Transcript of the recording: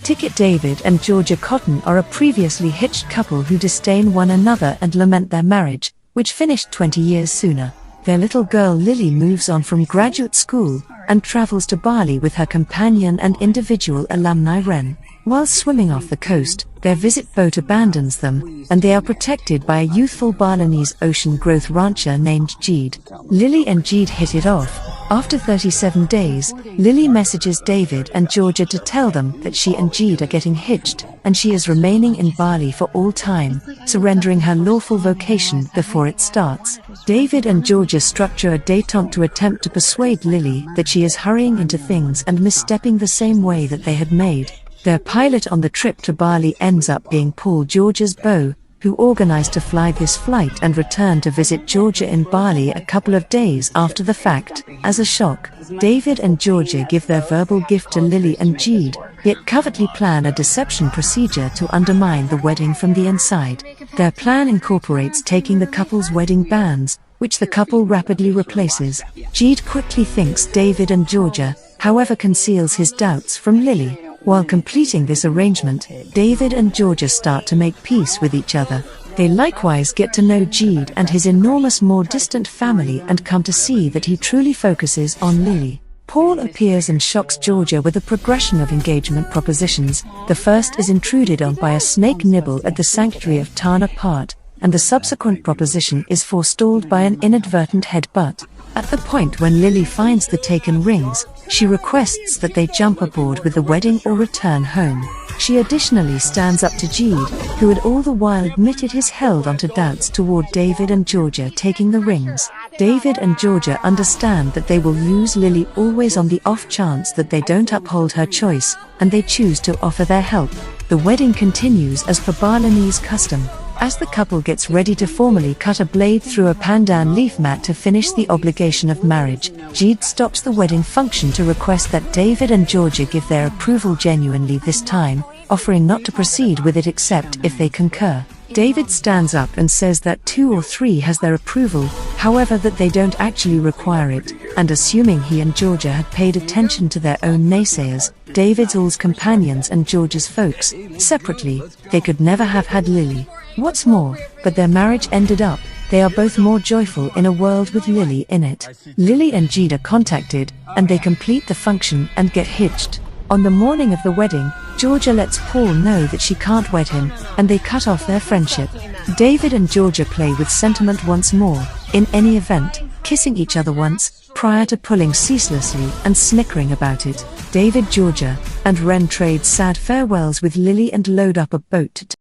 Ticket. David and Georgia Cotton are a previously hitched couple who disdain one another and lament their marriage, which finished 20 years sooner. Their little girl Lily moves on from graduate school and travels to Bali with her companion and individual alumni Ren. While swimming off the coast, their visit boat abandons them, and they are protected by a youthful Balinese ocean growth rancher named Jeed. Lily and Jeed hit it off. After 37 days, Lily messages David and Georgia to tell them that she and Jeed are getting hitched, and she is remaining in Bali for all time, surrendering her lawful vocation before it starts. David and Georgia structure a détente to attempt to persuade Lily that she is hurrying into things and misstepping the same way that they had made. Their pilot on the trip to Bali ends up being Paul, Georgia's beau, who organized to fly this flight and return to visit Georgia in Bali a couple of days after the fact. As a shock, David and Georgia give their verbal gift to Lily and Jeed, yet covertly plan a deception procedure to undermine the wedding from the inside. Their plan incorporates taking the couple's wedding bands, which the couple rapidly replaces. Jeed quickly thinks David and Georgia, however, conceals his doubts from Lily. While completing this arrangement, David and Georgia start to make peace with each other. They likewise get to know Jeed and his enormous more distant family and come to see that he truly focuses on Lily. Paul appears and shocks Georgia with a progression of engagement propositions. The first is intruded on by a snake nibble at the sanctuary of Tana Part, and the subsequent proposition is forestalled by an inadvertent headbutt. At the point when Lily finds the taken rings, she requests that they jump aboard with the wedding or return home. She additionally stands up to Jeed, who had all the while admitted his held onto doubts toward David and Georgia taking the rings. David and Georgia understand that they will lose Lily always on the off chance that they don't uphold her choice, and they choose to offer their help. The wedding continues as per Balinese custom. As the couple gets ready to formally cut a blade through a pandan leaf mat to finish the obligation of marriage, Jeed stops the wedding function to request that David and Georgia give their approval genuinely this time, offering not to proceed with it except if they concur. David stands up and says that 2 or 3 has their approval, however that they don't actually require it, and assuming he and Georgia had paid attention to their own naysayers, David's all's companions and Georgia's folks, separately, they could never have had Lily. What's more, but their marriage ended up, they are both more joyful in a world with Lily in it. Lily and Jeed are contacted, and they complete the function and get hitched. On the morning of the wedding, Georgia lets Paul know that she can't wed him, and they cut off their friendship. David and Georgia play with sentiment once more, in any event, kissing each other once, prior to pulling ceaselessly and snickering about it. David, Georgia, and Ren trade sad farewells with Lily and load up a boat to